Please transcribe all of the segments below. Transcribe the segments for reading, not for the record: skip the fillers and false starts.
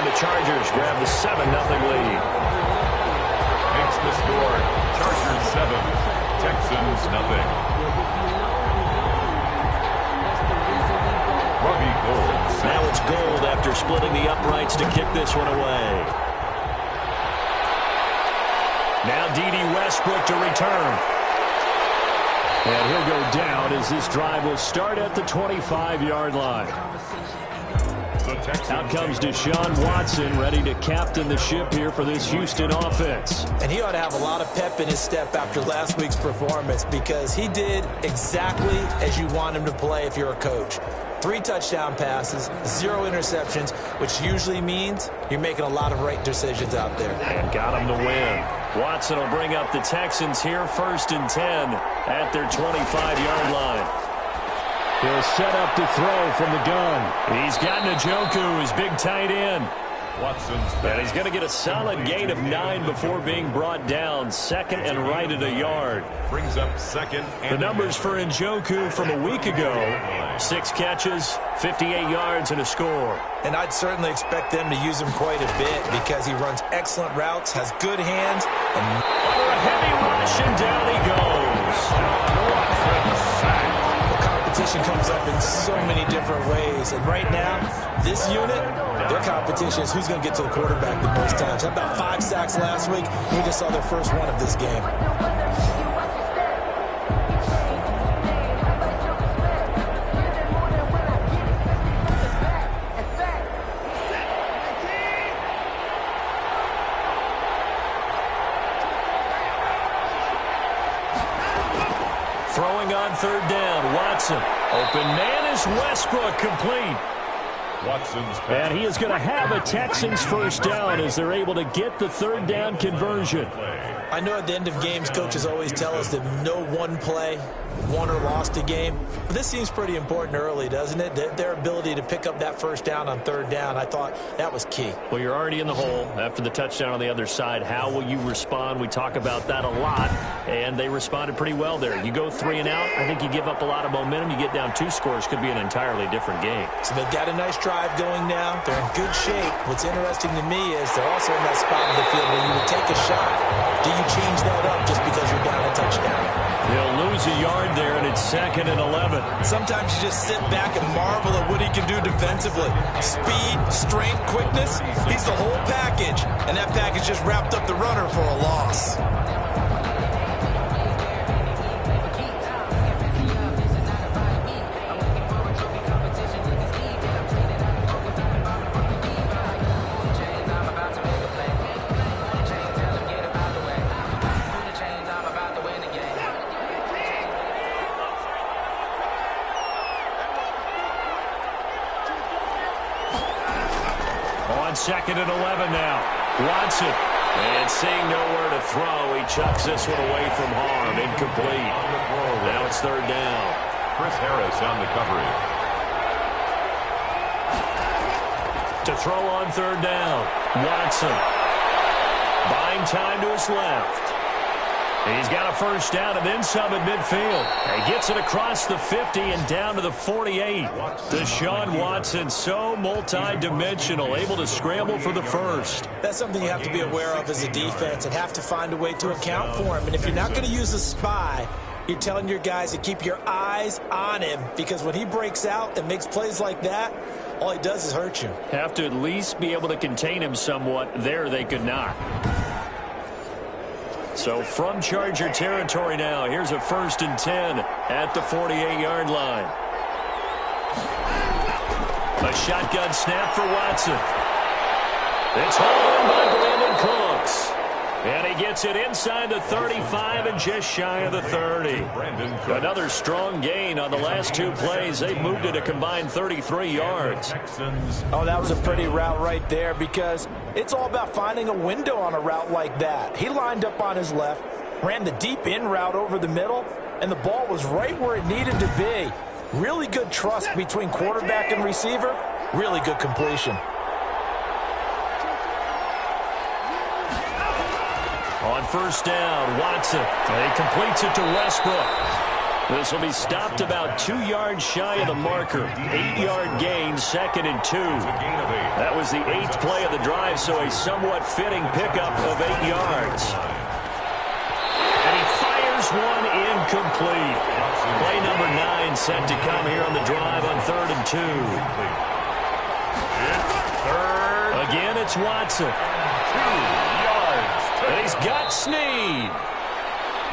And the Chargers grab the 7-0 lead. Makes the score Chargers 7, Texans 0. Now it's Gold after splitting the uprights to kick this one away. Now D.D. Westbrook to return. And he'll go down as this drive will start at the 25-yard line. Out comes Deshaun Watson, ready to captain the ship here for this Houston offense. And he ought to have a lot of pep in his step after last week's performance, because he did exactly as you want him to play if you're a coach. 3 touchdown passes, 0 interceptions, which usually means you're making a lot of right decisions out there. And got him to win. Watson will bring up the Texans here, 1st and 10 at their 25-yard line. He'll set up to throw from the gun. He's got Njoku, his big tight end. And he's going to get a solid gain of 9 before being brought down. 2nd and right at a yard. Brings up 2nd. The numbers for Njoku from a week ago: 6 catches, 58 yards, and a score. And I'd certainly expect them to use him quite a bit, because he runs excellent routes, has good hands. And under a heavy rush, and down he goes. The competition comes up in so many different ways. And right now, this unit, their competition is who's going to get to the quarterback the most times. Had about 5 sacks last week. We just saw their first one of this game. Throwing on 3rd down, Watson. Open man is Westbrook, complete. And he is going to have a Texans first down as they're able to get the 3rd down conversion. I know at the end of games, coaches always tell us that no one play won or lost a game. But this seems pretty important early, doesn't it? Their ability to pick up that first down on 3rd down, I thought that was key. Well, you're already in the hole after the touchdown on the other side. How will you respond? We talk about that a lot, and they responded pretty well there. You go 3 and out, I think you give up a lot of momentum. You get down 2 scores, could be an entirely different game. So they've got a nice drive going now. They're in good shape. What's interesting to me is they're also in that spot of the field where you would take a shot. Do you change that up just because you're down a touchdown? They'll lose a yard there, and it's 2nd and 11. Sometimes you just sit back and marvel at what he can do defensively. Speed, strength, quickness, he's the whole package. And that package just wrapped up the runner for a loss. On 2nd and 11 now. Watson. And seeing nowhere to throw, he chucks this one away from harm. Incomplete. Now it's 3rd down. Chris Harris on the coverage. To throw on 3rd down. Watson. Buying time to his left. He's got a first down and then some at midfield. He gets it across the 50 and down to the 48. Deshaun Watson, so multi-dimensional, able to scramble for the first. That's something you have to be aware of as a defense and have to find a way to account for him. And if you're not going to use a spy, you're telling your guys to keep your eyes on him, because when he breaks out and makes plays like that, all he does is hurt you. Have to at least be able to contain him somewhat. There they could not. So from Charger territory now, here's a 1st and 10 at the 48-yard line. A shotgun snap for Watson. It's hauled in by Brandon Cooks. And he gets it inside the 35 and just shy of the 30. Another strong gain on the last 2 plays. They've moved it a combined 33 yards. Oh, that was a pretty route right there, because it's all about finding a window on a route like that. He lined up on his left, ran the deep in route over the middle, and the ball was right where it needed to be. Really good trust between quarterback and receiver. Really good completion. On 1st down, Watson. He completes it to Westbrook. This will be stopped about 2 yards shy of the marker. 8-yard gain, 2nd and 2. That was the 8th play of the drive, so a somewhat fitting pickup of 8 yards. And he fires one incomplete. Play number 9 set to come here on the drive on 3rd and 2. Again, it's Watson. 2 yards. And he's got Snead.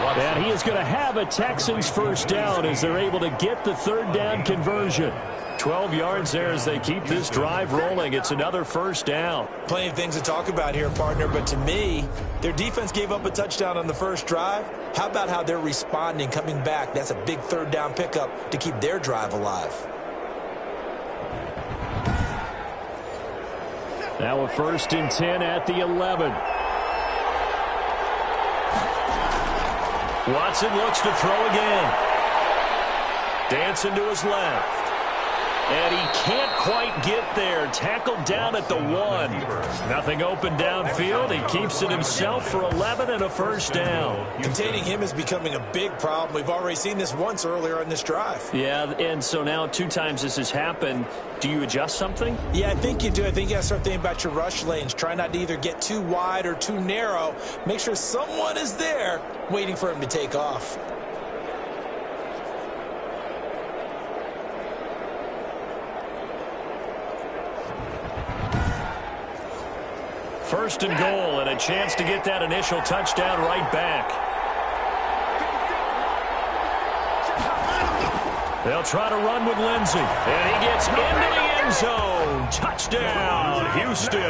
And he is going to have a Texans first down as they're able to get the 3rd down conversion. 12 yards there as they keep this drive rolling. It's another first down. Plenty of things to talk about here, partner, but to me, their defense gave up a touchdown on the first drive. How about how they're responding, coming back? That's a big 3rd down pickup to keep their drive alive. Now a 1st and 10 at the 11. Watson looks to throw again. Dancing to his left. And he can't quite get there. Tackled down at the 1. Nothing open downfield. He keeps it himself for 11 and a first down. Containing him is becoming a big problem. We've already seen this once earlier in this drive. Yeah, and so now 2 times this has happened. Do you adjust something? Yeah, I think you do. I think you got to start thinking about your rush lanes. Try not to either get too wide or too narrow. Make sure someone is there waiting for him to take off. First and goal, and a chance to get that initial touchdown right back. They'll try to run with Lindsey, and he gets into the end zone. Touchdown, Houston.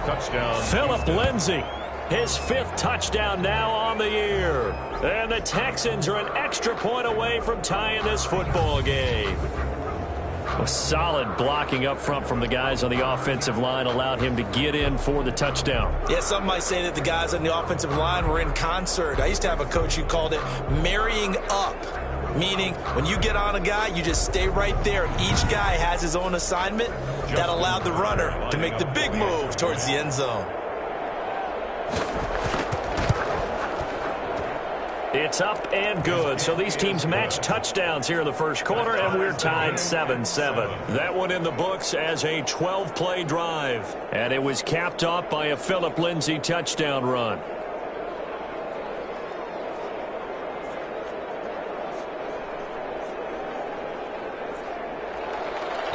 Touchdown. Philip Lindsey, his 5th touchdown now on the year. And the Texans are an extra point away from tying this football game. A solid blocking up front from the guys on the offensive line allowed him to get in for the touchdown. Yeah, some might say that the guys on the offensive line were in concert. I used to have a coach who called it marrying up, meaning when you get on a guy, you just stay right there, and each guy has his own assignment. That allowed the runner to make the big move towards the end zone. It's up and good. So these teams match touchdowns here in the first quarter, and we're tied 7-7. That one in the books as a 12-play drive. And it was capped off by a Philip Lindsey touchdown run.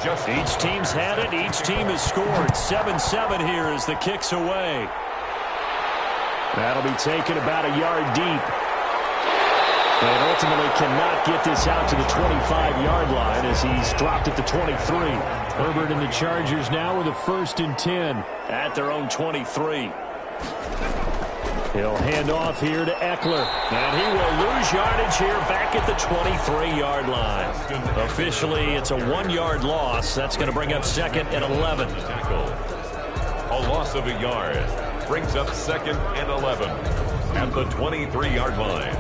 Each team's had it. Each team has scored. 7-7 here as the kick's away. That'll be taken about a yard deep. And ultimately cannot get this out to the 25-yard line as he's dropped at the 23. Herbert and the Chargers now with a 1st and 10 at their own 23. He'll hand off here to Eckler. And he will lose yardage here back at the 23-yard line. Officially, it's a 1-yard loss. That's going to bring up 2nd and 11. A loss of a yard brings up 2nd and 11 at the 23-yard line.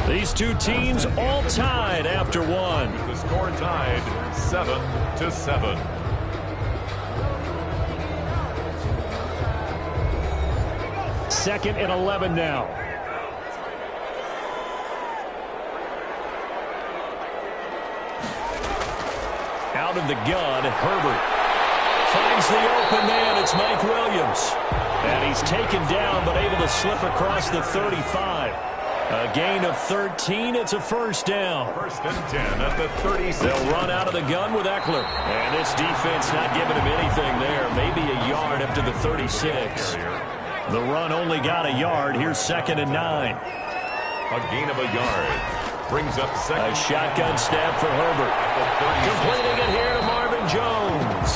These two teams all tied after one. The score tied 7-7. Second and 11 now. Out of the gun, Herbert finds the open man. It's Mike Williams. And he's taken down but able to slip across the 35. A gain of 13. It's a first down. 1st and 10 at the 36. They'll run out of the gun with Eckler. And this defense not giving him anything there. Maybe a yard up to the 36. The run only got a yard. Here's 2nd and 9. A gain of a yard brings up 2nd. A shotgun snap for Herbert. Completing it here to Marvin Jones.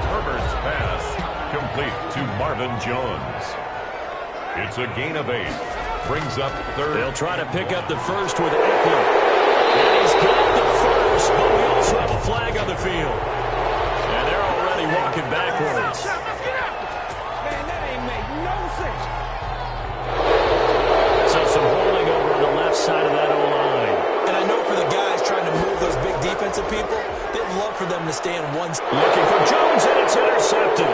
Herbert's pass complete to Marvin Jones. It's a gain of 8. Brings up 3rd. They'll try to pick up the first with Eckler. And he's got the first, but we also have a flag on the field. And they're already walking backwards. Man, that ain't make no sense. So some holding over on the left side of that O-line. And I know for the guys trying to move those big defensive people, him to stay in one. Looking for Jones, and it's intercepted.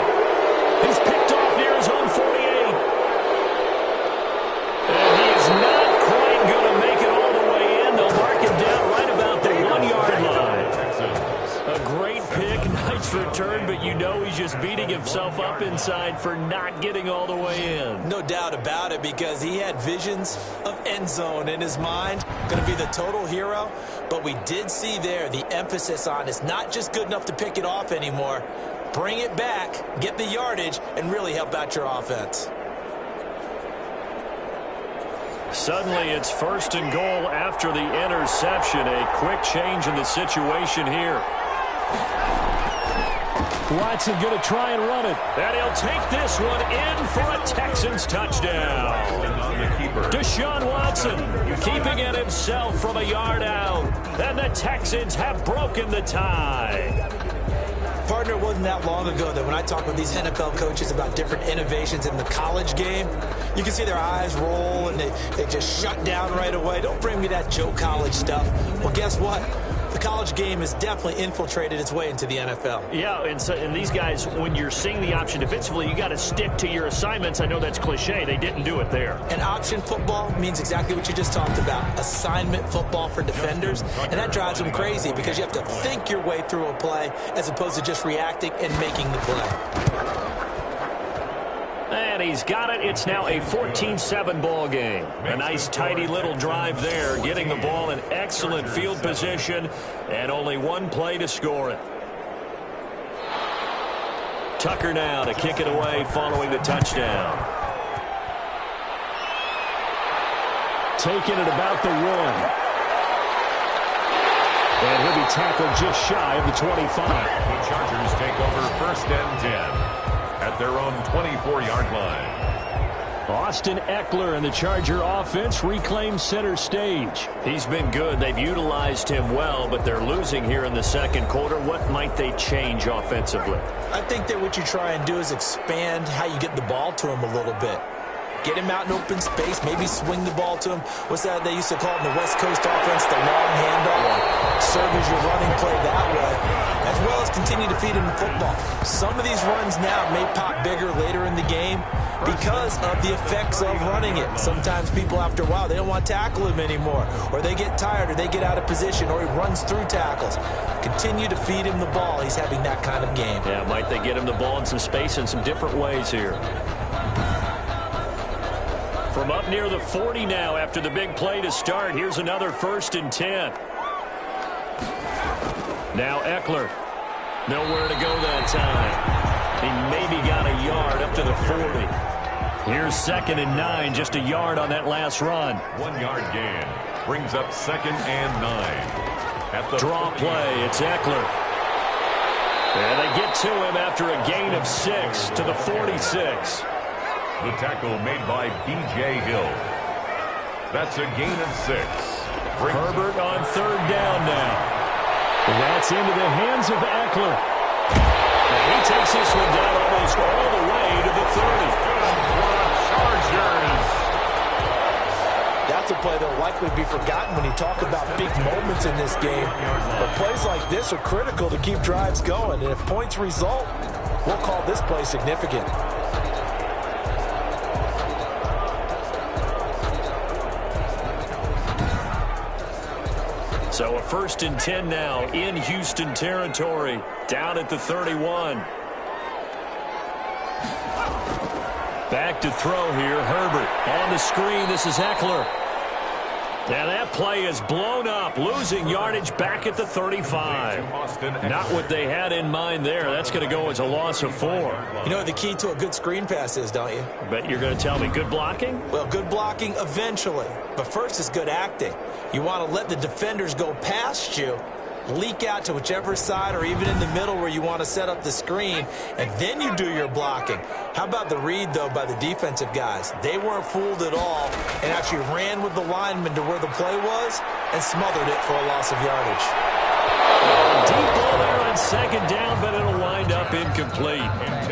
He's picked off near his own 48. And he is not quite going to make it all the way in. They'll mark him down right about the 1-yard line. A great pick, nice return, but you know he's just beating himself up inside for not getting all the way in. No doubt about it, because he had visions of end zone in his mind. Going to be the total hero. But we did see there the emphasis on it's not just good enough to pick it off anymore. Bring it back, get the yardage, and really help out your offense. Suddenly it's 1st and goal after the interception. A quick change in the situation here. Watson going to try and run it. And he'll take this one in for a Texans touchdown. Deshaun Watson keeping it himself from a yard out. And the Texans have broken the tie. Partner, it wasn't that long ago that when I talk with these NFL coaches about different innovations in the college game, you can see their eyes roll and they just shut down right away. Don't bring me that Joe College stuff. Well, guess what? The college game has definitely infiltrated its way into the NFL. Yeah, and these guys, when you're seeing the option defensively, you got to stick to your assignments. I know that's cliche. They didn't do it there. And option football means exactly what you just talked about. Assignment football for defenders. And that drives them crazy because you have to think your way through a play as opposed to just reacting and making the play. And he's got it. It's now a 14-7 ball game. A nice, tidy little drive there, getting the ball in excellent field position, and only one play to score it. Tucker now to kick it away following the touchdown. Taking it about the 1. And he'll be tackled just shy of the 25. The Chargers take over 1st and 10. At their own 24-yard line. Austin Eckler and the Charger offense reclaim center stage. He's been good. They've utilized him well, but they're losing here in the second quarter. What might they change offensively? I think that what you try and do is expand how you get the ball to him a little bit. Get him out in open space, maybe swing the ball to him. What's that they used to call it in the West Coast offense, the long handoff? Serve as your running play that way, as well as continue to feed him the football. Some of these runs now may pop bigger later in the game because of the effects of running it. Sometimes people, after a while, they don't want to tackle him anymore, or they get tired, or they get out of position, or he runs through tackles. Continue to feed him the ball. He's having that kind of game. Yeah, might they get him the ball in some space in some different ways here. From up near the 40 now after the big play to start. Here's another 1st and 10. Now Eckler. Nowhere to go that time. He maybe got a yard up to the 40. Here's 2nd and 9. Just a yard on that last run. 1-yard gain. Brings up 2nd and 9. At the draw play. It's Eckler. And they get to him after a gain of 6 to the 46. The tackle made by B.J. Hill. That's a gain of 6. Herbert on 3rd down now. That's into the hands of Eckler. And he takes this one down almost all the way to the 30. Chargers. That's a play that will likely be forgotten when you talk about big moments in this game. But plays like this are critical to keep drives going. And if points result, we'll call this play significant. So a 1st and 10 now in Houston territory, down at the 31. Back to throw here, Herbert. On the screen, this is Eckler. Now that play is blown up, losing yardage back at the 35. Not what they had in mind there. That's going to go as a loss of 4. You know what the key to a good screen pass is, don't you? Bet you're going to tell me good blocking? Well, good blocking eventually. But first is good acting. You want to let the defenders go past you, leak out to whichever side or even in the middle where you want to set up the screen, and then you do your blocking. How about the read, though, by the defensive guys? They weren't fooled at all and actually ran with the lineman to where the play was and smothered it for a loss of yardage. Deep ball there on 2nd down, but it'll wind up incomplete.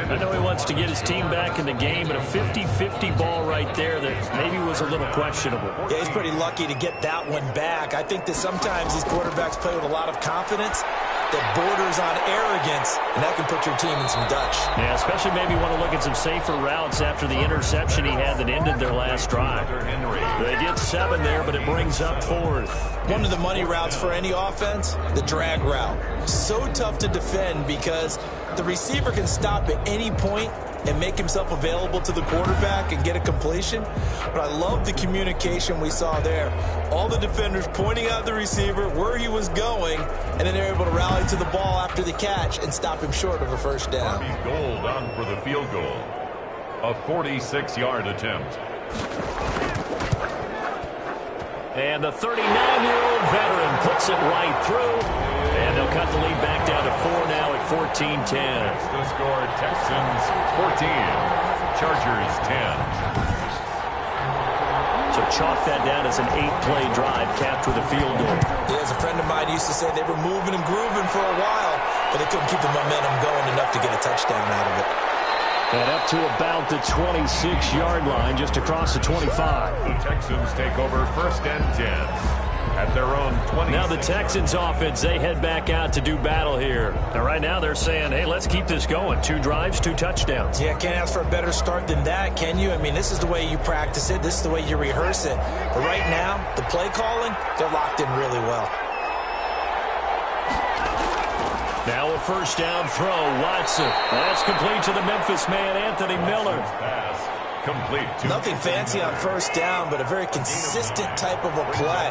I know he wants to get his team back in the game, but a 50-50 ball right there that maybe was a little questionable. Yeah, he's pretty lucky to get that one back. I think that sometimes these quarterbacks play with a lot of confidence, that borders on arrogance, and that can put your team in some Dutch. Yeah, especially maybe want to look at some safer routes after the interception he had that ended their last drive. They get 7 there, but it brings up 4th. One of the money routes for any offense, the drag route. So tough to defend because the receiver can stop at any point and make himself available to the quarterback and get a completion. But I love the communication we saw there. All the defenders pointing out the receiver, where he was going, and then they're able to rally to the ball after the catch and stop him short of a first down. Gold on for the field goal. A 46-yard attempt. And the 39-year-old veteran puts it right through. And they'll cut the lead back down to 4 now at 14-10. The score, Texans 14, Chargers 10. So chalk that down as an 8-play drive capped with a field goal. Yeah, as a friend of mine used to say, they were moving and grooving for a while, but they couldn't keep the momentum going enough to get a touchdown out of it. And up to about the 26-yard line, just across the 25. The Texans take over 1st and 10. At their own 20. Now the Texans offense, they head back out to do battle here. And right now they're saying, hey, let's keep this going. 2 drives, 2 touchdowns. Yeah, can't ask for a better start than that, can you? I mean, this is the way you practice it. This is the way you rehearse it. But right now, the play calling, they're locked in really well. Now a first down throw, Watson. That's complete to the Memphis man, Anthony Miller. Pass complete. Nothing fancy on first down, but a very consistent type of a play.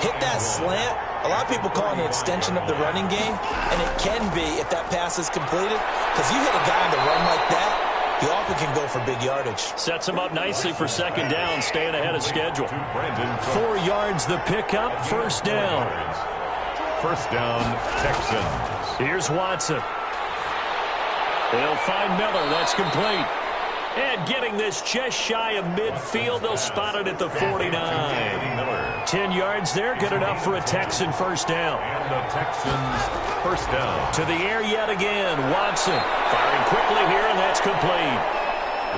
Hit that slant. A lot of people call it an extension of the running game, and it can be if that pass is completed, because you hit a guy on the run like that, he often can go for big yardage. Sets him up nicely for second down, staying ahead of schedule. 4 yards the pickup, first down. First down, Texans. Here's Watson. They'll find Miller. That's complete. And getting this just shy of midfield, they'll spot it at the 49. 10 yards there, good enough for a Texan first down. And the Texans first down. To the air yet again, Watson. Firing quickly here, and that's complete.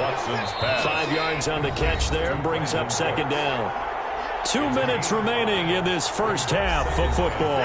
Watson's pass. 5 yards on the catch there, brings up second down. 2 minutes remaining in this first half of football.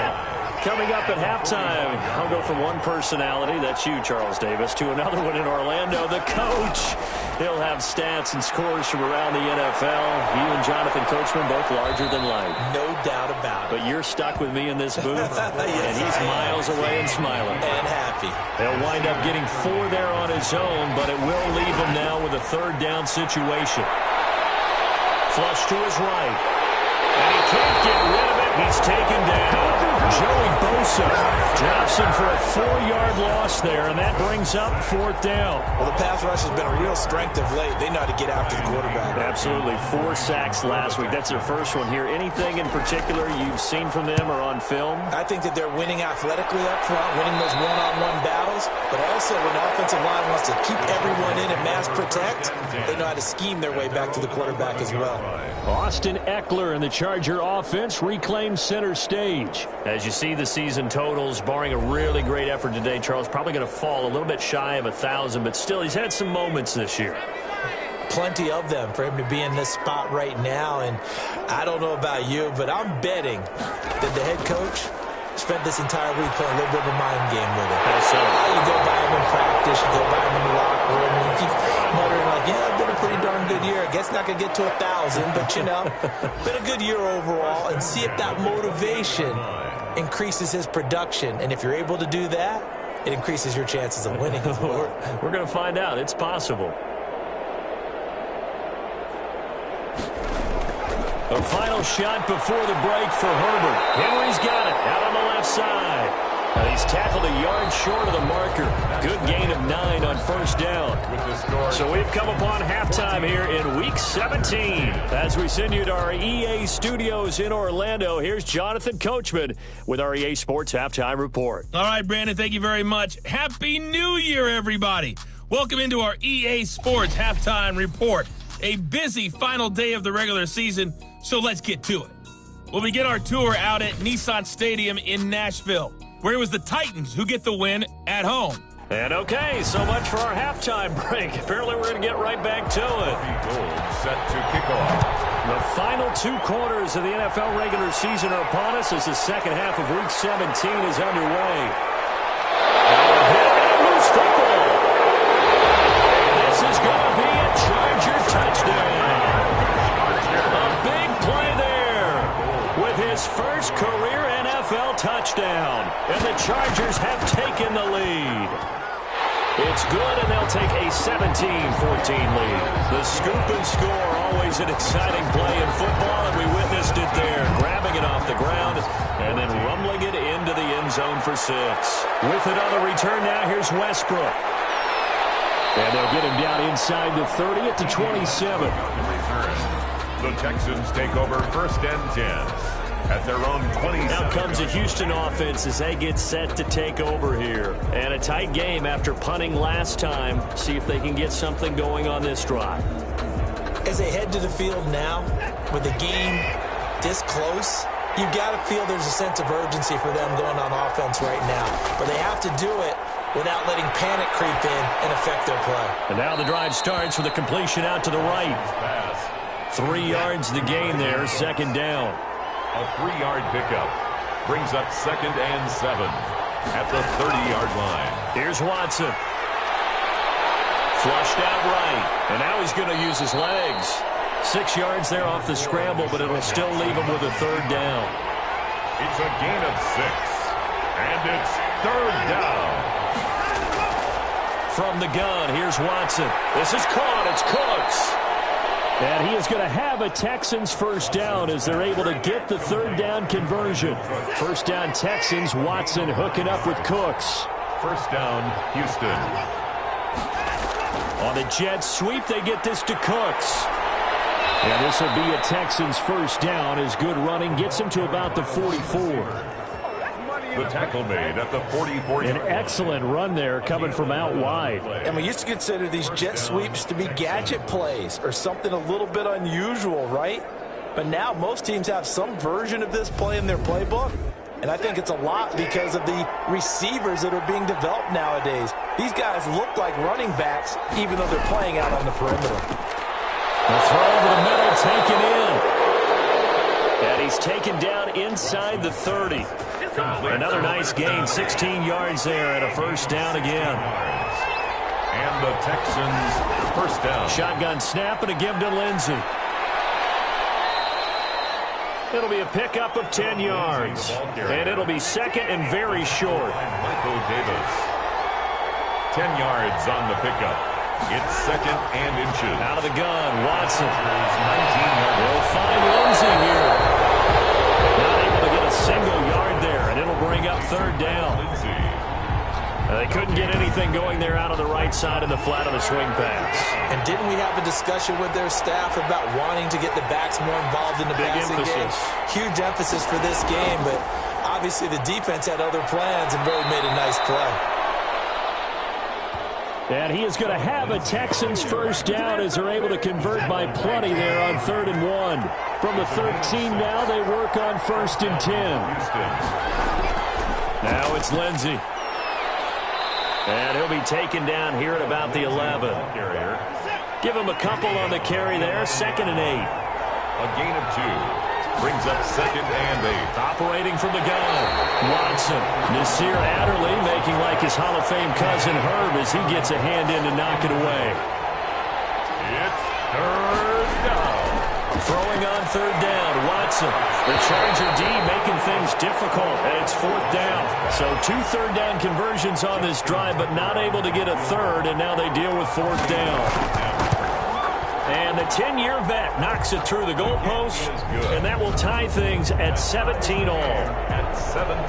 Coming up at halftime, I'll go from one personality, that's you, Charles Davis, to another one in Orlando, the coach. He'll have stats and scores from around the NFL. You and Jonathan Coachman, both larger than life. No doubt about it. But you're stuck with me in this booth, Yes, and he's miles away and smiling. And happy. He'll wind up getting 4 there on his own, but it will leave him now with a third down situation. Flush to his right. And he can't get rid of it. He's taken down. Joey Bosa drops him for a 4-yard loss there, and that brings up 4th down. Well, the pass rush has been a real strength of late. They know how to get after the quarterback. Absolutely. 4 sacks last week. That's their first one here. Anything in particular you've seen from them or on film? I think that they're winning athletically up front, winning those one-on-one battles, but also when the offensive line wants to keep everyone in and mass protect, they know how to scheme their way back to the quarterback as well. Austin Eckler and the Charger offense reclaim center stage. As you see the season totals, barring a really great effort today, Charles, probably going to fall a little bit shy of 1,000, but still he's had some moments this year. Plenty of them for him to be in this spot right now, and I don't know about you, but I'm betting that the head coach spent this entire week playing a little bit of a mind game with him. How so? You go by him in practice, you go by him in the locker room, and you keep muttering like, yeah, it's been a pretty darn good year. I guess not going to get to 1,000, but, you know, been a good year overall, and see if that motivation increases his production. And if you're able to do that, it increases your chances of winning as well. We're going to find out. It's possible. A final shot before the break for Herbert. Henry's got it out on the left side. And he's tackled a yard short of the marker. Good gain of 9 on first down. So we've come upon halftime here in Week 17. As we send you to our EA studios in Orlando, here's Jonathan Coachman with our EA Sports Halftime Report. All right, Brandon, thank you very much. Happy New Year, everybody. Welcome into our EA Sports Halftime Report. A busy final day of the regular season, so let's get to it. We'll begin our tour out at Nissan Stadium in Nashville, where it was the Titans who get the win at home. And okay, so much for our halftime break. Apparently we're going to get right back to it. Set to kick off. The final 2 quarters of the NFL regular season are upon us as the second half of Week 17 is underway. touchdown, and the Chargers have taken the lead. It's good, and they'll take a 17-14 lead. The scoop and score, always an exciting play in football, and we witnessed it there, grabbing it off the ground and then rumbling it into the end zone for 6. With it on the return now, here's Westbrook. And they'll get him down inside the 30 at the 27. The Texans take over 1st and 10. At their own 27. Now comes a Houston offense as they get set to take over here. And a tight game after punting last time. See if they can get something going on this drive. As they head to the field now, with the game this close, you've got to feel there's a sense of urgency for them going on offense right now. But they have to do it without letting panic creep in and affect their play. And now the drive starts with a completion out to the right. 3 yards the gain there, 2nd down. A 3-yard pickup brings up 2nd and 7 at the 30-yard line. Here's Watson. Flushed out right. And now he's going to use his legs. 6 yards there off the scramble, but it'll still leave him with a 3rd down. It's a gain of 6. And it's 3rd down. From the gun, here's Watson. This is caught. It's Cooks. And he is going to have a Texans 1st down as they're able to get the 3rd down conversion. 1st down Texans, Watson hooking up with Cooks. 1st down, Houston. On the jet sweep, they get this to Cooks. And this will be a Texans 1st down as good running gets him to about the 44. The tackle made at the 44. An excellent run there coming from out wide. And we used to consider these jet sweeps to be gadget plays or something a little bit unusual, right? But now most teams have some version of this play in their playbook. And I think it's a lot because of the receivers that are being developed nowadays. These guys look like running backs even though they're playing out on the perimeter. The throw over the middle taken in. And he's taken down inside the 30. Another nice gain, 16 yards there and a 1st down again. And the Texans 1st down. Shotgun snap and a give to Lindsey. It'll be a pickup of 10 yards. And it'll be 2nd and very short. Michael Davis. 10 yards on the pickup. It's 2nd and inches. Out of the gun, Watson. 19 yards. They'll find Lindsey here. Not able to get a single yard there, and it'll bring up 3rd down. They couldn't get anything going there out on the right side of the flat of the swing pass. And didn't we have a discussion with their staff about wanting to get the backs more involved in the passing game? Huge emphasis for this game, but obviously the defense had other plans and really made a nice play. And he is going to have a Texans 1st down as they're able to convert by plenty there on 3rd and 1. From the 13 now, they work on 1st and 10. Now it's Lindsey. And he'll be taken down here at about the 11. Give him a couple on the carry there, 2nd and 8. A gain of 2. Brings up 2nd and 8. Operating from the gun. Watson. Nasir Adderley making like his Hall of Fame cousin Herb as he gets a hand in to knock it away. It's 3rd down. Throwing on 3rd down. Watson. The Charger D making things difficult. And it's 4th down. So 2 3rd down conversions on this drive, but not able to get a 3rd, and now they deal with 4th down. And the 10-year vet knocks it through the goalpost, and that will tie things at 17 all. At 17.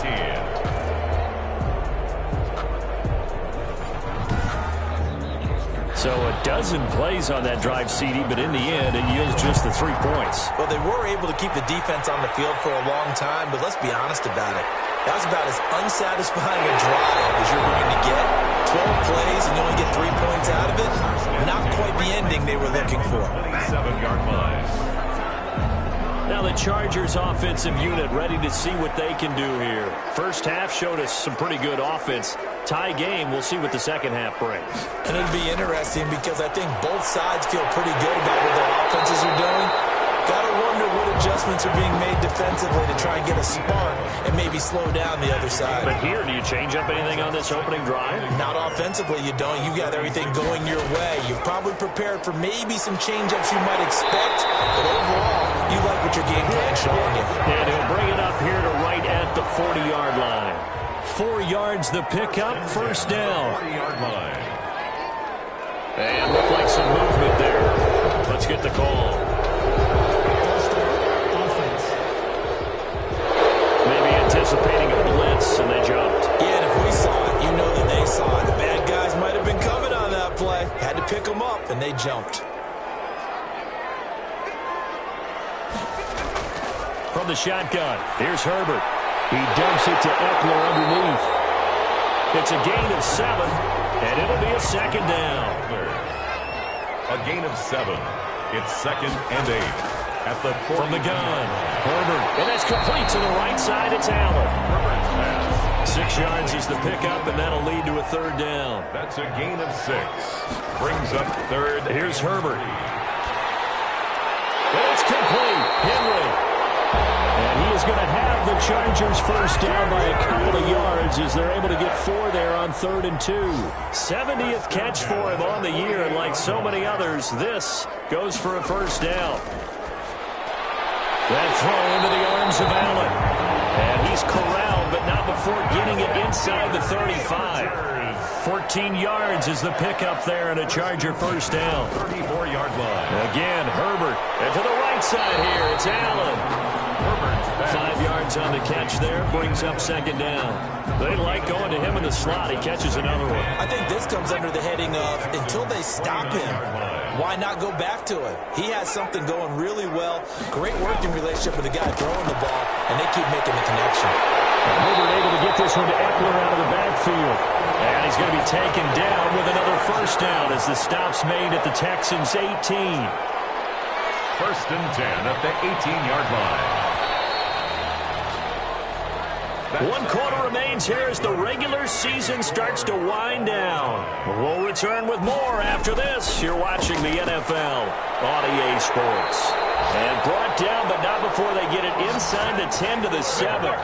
So a dozen plays on that drive, CD, but in the end, it yields just the 3 points. Well, they were able to keep the defense on the field for a long time, but let's be honest about it. That was about as unsatisfying a drive as you're going to get. 12 plays and you only get 3 points out of it. Not quite the ending they were looking for. 27-yard line. Now the Chargers offensive unit ready to see what they can do here. First half showed us some pretty good offense. Tie game, we'll see what the second half brings. And it'll be interesting because I think both sides feel pretty good about what their offenses are doing. Got to wonder what adjustments are being made defensively to try and get a spark and maybe slow down the other side. But here, do you change up anything on this opening drive? Not offensively, you don't. You got everything going your way. You've probably prepared for maybe some change-ups you might expect, but overall, you like what your game plan's showing you. And he'll bring it up here to right at the 40-yard line. 4 yards the pickup, first down. 40-yard line. And looked like some movement there. Let's get the call. Maybe anticipating a blitz, and they jumped. Yeah, and if we saw it, you know that they saw it. The bad guys might have been coming on that play. Had to pick them up, and they jumped. From the shotgun, here's Herbert. He dumps it to Eckler underneath. It's a gain of 7, and it'll be a second down. A gain of 7. It's 2nd and 8. At the 40. From the gun, Herbert. And that's complete to the right side. It's Allen. Herbert's pass. 6 yards is the pickup, and that'll lead to a third down. That's a gain of 6. Brings up 3rd. Here's Herbert. And it's complete. Henry. And he is going to have the Chargers first down by a couple of yards as they're able to get 4 there on 3rd and 2. 70th catch for him on the year, and like so many others, this goes for a first down. That throw into the arms of Allen. And he's corralled, but not before getting it inside the 35. 14 yards is the pickup there, and a Charger first down. 34-yard line. Again, Herbert. And to the right side here, it's Allen. 5 yards on the catch there, brings up second down. They like going to him in the slot. He catches another one. I think this comes under the heading of until they stop him, why not go back to it? He has something going really well. Great working relationship with the guy throwing the ball, and they keep making the connection. Herbert able to get this one to Eckler out of the backfield. And he's going to be taken down with another first down as the stop's made at the Texans' 18. 1st and 10 at the 18-yard line. 1 quarter remains here as the regular season starts to wind down. We'll return with more after this. You're watching the NFL on EA Sports. And brought down, but not before they get it inside the 10 to the 7.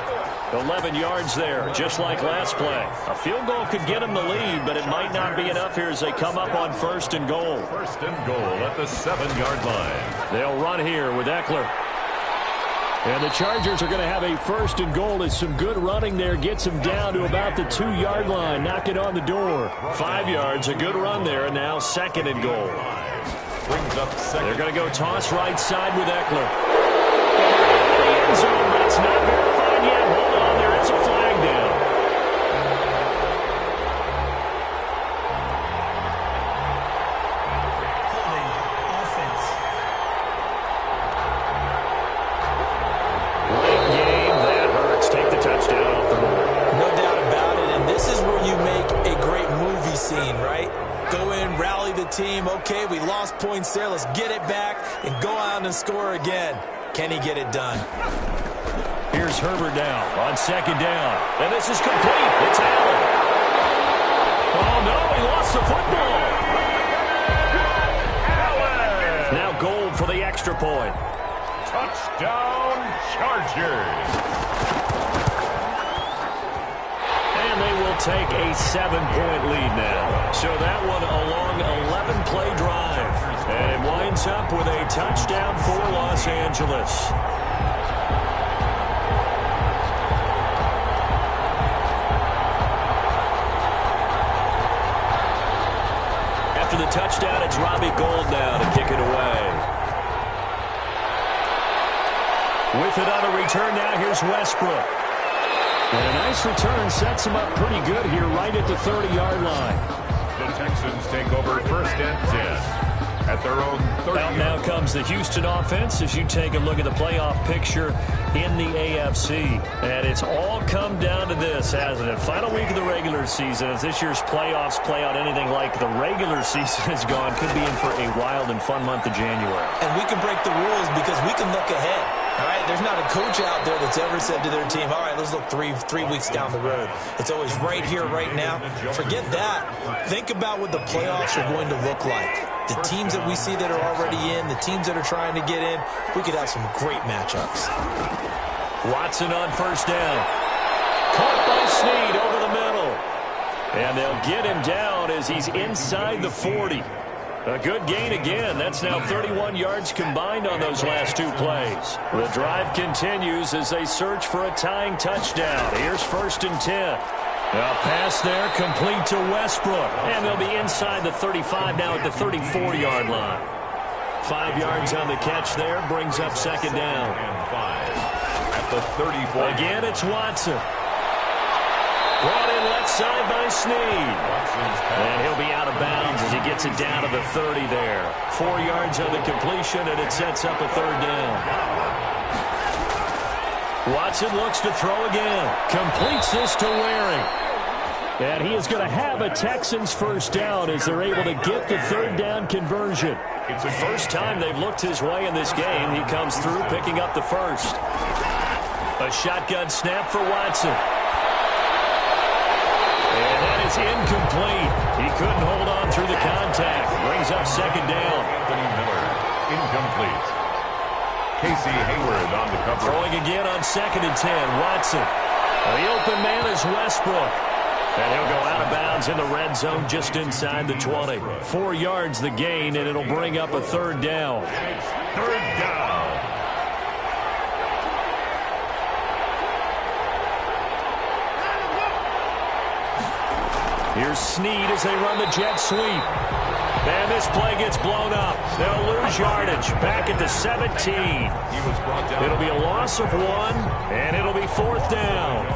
11 yards there, just like last play. A field goal could get them the lead, but it might not be enough here as they come up on 1st and goal. 1st and goal at the 7-yard line. They'll run here with Eckler. And the Chargers are going to have a 1st and goal as some good running there gets them down to about the 2-yard line. Knock it on the door. 5 yards, a good run there, and now 2nd and goal. Brings up 2nd. They're going to go toss right side with Eckler. End zone, but it's not verified yet. Hold on, there is a flag down. Late game, that hurts. Take the touchdown off the board. No doubt about it, and this is where you make a great movie scene, right? Go in, rally the team. Okay, we lost points there. Let's get it back and go out and score again. Can he get it done? Here's Herbert now on 2nd down. And this is complete. It's Allen. Oh, no, he lost the football. Allen. Now goal for the extra point. Touchdown, Chargers. And they will take a 7-point lead now. So that one a long 11-play drive. And it winds up with a touchdown for Los Angeles. After the touchdown, it's Robbie Gould now to kick it away. With it on a return now, here's Westbrook. And a nice return sets him up pretty good here right at the 30-yard line. The Texans take over 1st and 10 at their own 30. Out now comes the Houston offense as you take a look at the playoff picture in the AFC. And it's all come down to this, hasn't it? Final week of the regular season. As this year's playoffs play out anything like the regular season has gone, could be in for a wild and fun month of January. And we can break the rules because we can look ahead. All right, there's not a coach out there that's ever said to their team, all right, let's look three weeks down the road. It's always right here, right now. Forget that. Think about what the playoffs are going to look like. The teams that we see that are already in, the teams that are trying to get in, we could have some great matchups. Watson on 1st down. Caught by Snead over the middle. And they'll get him down as he's inside the 40. A good gain again. That's now 31 yards combined on those last two plays. The drive continues as they search for a tying touchdown. Here's 1st and 10. A pass there complete to Westbrook. And they'll be inside the 35 now at the 34-yard line. 5 yards on the catch there. Brings up 2nd down. And 5 at the 34. Again, it's Watson. Brought in left side by Snead. And he'll be out of bounds as he gets it down to the 30 there. 4 yards on the completion, and it sets up a 3rd down. Watson looks to throw again. Completes this to Waring. And he is going to have a Texans 1st down as they're able to get the 3rd down conversion. It's the first time they've looked his way in this game. He comes through picking up the 1st. A shotgun snap for Watson. And that is incomplete. He couldn't hold on through the contact. Brings up 2nd down. Anthony Miller, incomplete. Casey Hayward on the cover. Throwing again on 2nd and 10. Watson. The open man is Westbrook. And he'll go out of bounds in the red zone just inside the 20. 4 yards the gain, and it'll bring up a 3rd down. 3rd down. Here's Snead as they run the jet sweep. And this play gets blown up. They'll lose yardage back at the 17. He was brought down. It'll be a loss of 1, and it'll be 4th down.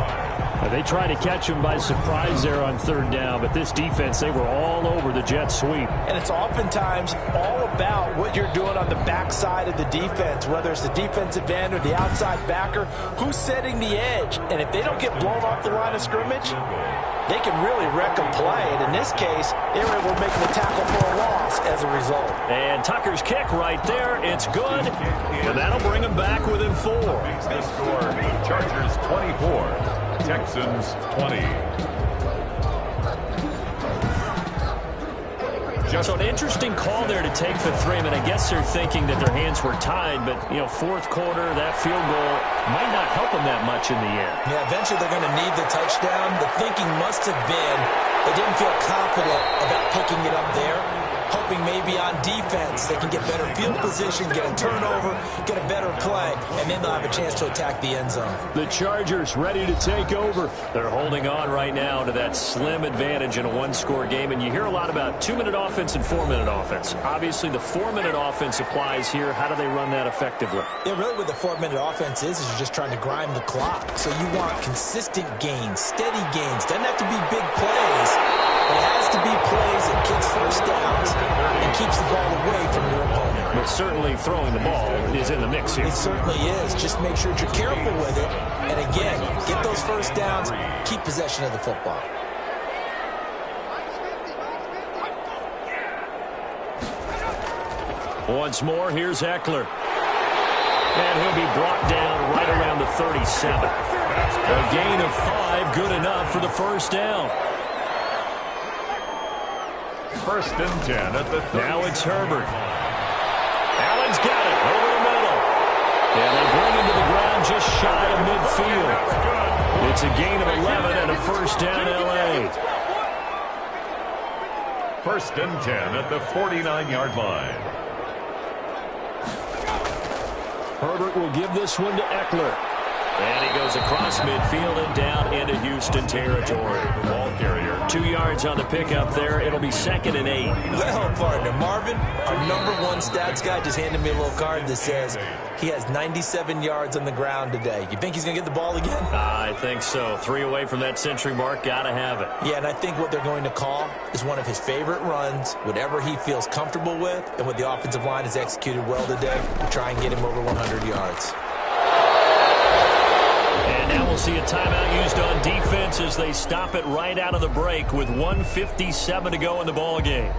They tried to catch him by surprise there on 3rd down, but this defense, they were all over the jet sweep. And it's oftentimes all about what you're doing on the backside of the defense, whether it's the defensive end or the outside backer, who's setting the edge. And if they don't get blown off the line of scrimmage, they can really wreck a play. And in this case, they were able to make the tackle for a loss as a result. And Tucker's kick right there. It's good. And that'll bring them back within 4. Makes the score Chargers 24. Texans 20. So an interesting call there to take for 3. I mean, I guess they're thinking that their hands were tied, but, 4th quarter, that field goal might not help them that much in the end. Yeah, eventually they're going to need the touchdown. The thinking must have been they didn't feel confident about picking it up there, hoping maybe on defense they can get better field position, get a turnover, get a better play, and then they'll have a chance to attack the end zone. The Chargers ready to take over. They're holding on right now to that slim advantage in a 1-score game, and you hear a lot about 2-minute offense and 4-minute offense. Obviously, the 4-minute offense applies here. How do they run that effectively? Yeah, really what the 4-minute offense is you're just trying to grind the clock. So you want consistent gains, steady gains. Doesn't have to be big plays, but it has to be plays that gets 1st downs and keeps the ball away from your opponent. But certainly throwing the ball is in the mix here. It certainly is. Just make sure you're careful with it. And again, get those 1st downs, keep possession of the football. Once more, here's Eckler. And he'll be brought down right around the 37. A gain of 5, good enough for the 1st down. 1st and 10 at the 30. Now it's Herbert. Allen's got it over the middle. And they bring him to the ground just shy of midfield. It's a gain of 11 and a 1st down L.A. 1st and 10 at the 49-yard line. Herbert will give this one to Eckler. And he goes across midfield and down into Houston territory. Ball carrier. 2 yards on the pickup there. It'll be 2nd and 8. Well, partner, Marvin, our #1 stats guy just handed me a little card that says he has 97 yards on the ground today. You think he's going to get the ball again? I think so. 3 away from that century mark. Got to have it. Yeah, and I think what they're going to call is one of his favorite runs, whatever he feels comfortable with, and what the offensive line has executed well today to try and get him over 100 yards. And now we'll see a timeout used on defense as they stop it right out of the break with 1:57 to go in the ball game.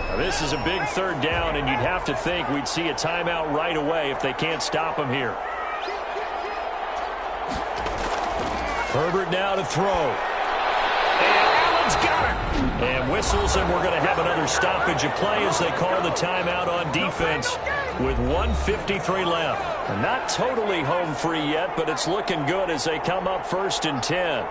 Now this is a big 3rd down, and you'd have to think we'd see a timeout right away if they can't stop him here. Herbert now to throw. And Allen's got it. And whistles, and we're going to have another stoppage of play as they call the timeout on defense with 1:53 left. And not totally home free yet, but it's looking good as they come up 1st and 10.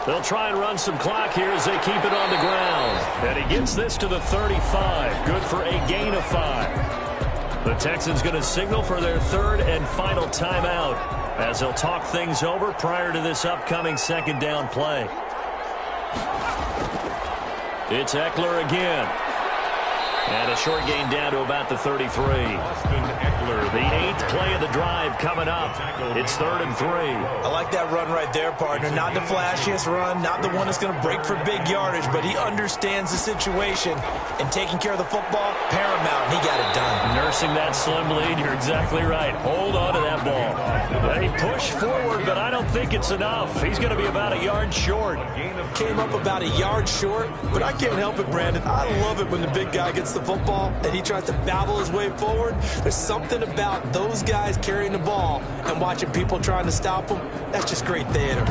They'll try and run some clock here as they keep it on the ground. And he gets this to the 35. Good for a gain of 5. The Texans going to signal for their third and final timeout as they'll talk things over prior to this upcoming second down play. It's Eckler again. And a short gain down to about the 33. The 8th play of the drive coming up. It's 3rd and 3. I like that run right there, partner. Not the flashiest run, not the one that's going to break for big yardage, but he understands the situation, and taking care of the football, paramount. He got it done. Nursing that slim lead, you're exactly right. Hold on to that ball. He pushed forward, but I don't think it's enough. He's going to be about a yard short. Came up about a yard short, but I can't help it, Brandon. I love it when the big guy gets the football and he tries to babble his way forward. There's something about those guys carrying the ball and watching people trying to stop them. That's just great theater.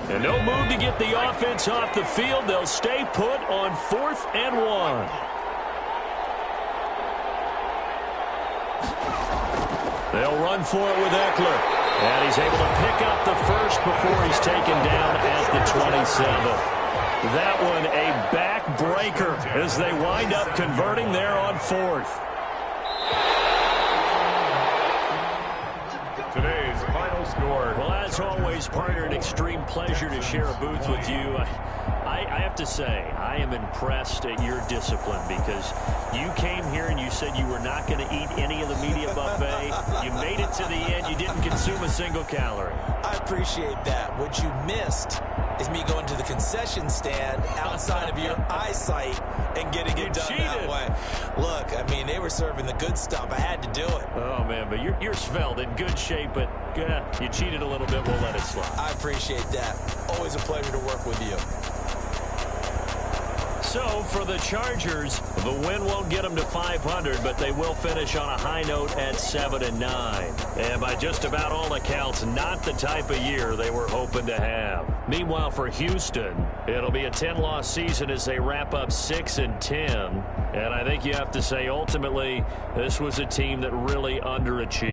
And no move to get the offense off the field. They'll stay put on 4th and 1. They'll run for it with Eckler. And he's able to pick up the first before he's taken down at the 27. That one a backbreaker as they wind up converting there on 4th. Today's final score. Well, as always, partner, an extreme pleasure to share a booth with you. I have to say, I am impressed at your discipline because you came here and you said you were not going to eat any of the media buffet. You made it to the end. You didn't consume a single calorie. I appreciate that. What you missed is me going to the concession stand outside of your eyesight and getting it done that way. Look, I mean, they were serving the good stuff. I had to do it. Oh, man, but you're svelte, in good shape, but you cheated a little bit. We'll let it slide. I appreciate that. Always a pleasure to work with you. So, for the Chargers, the win won't get them to 500, but they will finish on a high note at 7-9. And by just about all accounts, not the type of year they were hoping to have. Meanwhile, for Houston, it'll be a 10-loss season as they wrap up 6-10. And I think you have to say, ultimately, this was a team that really underachieved.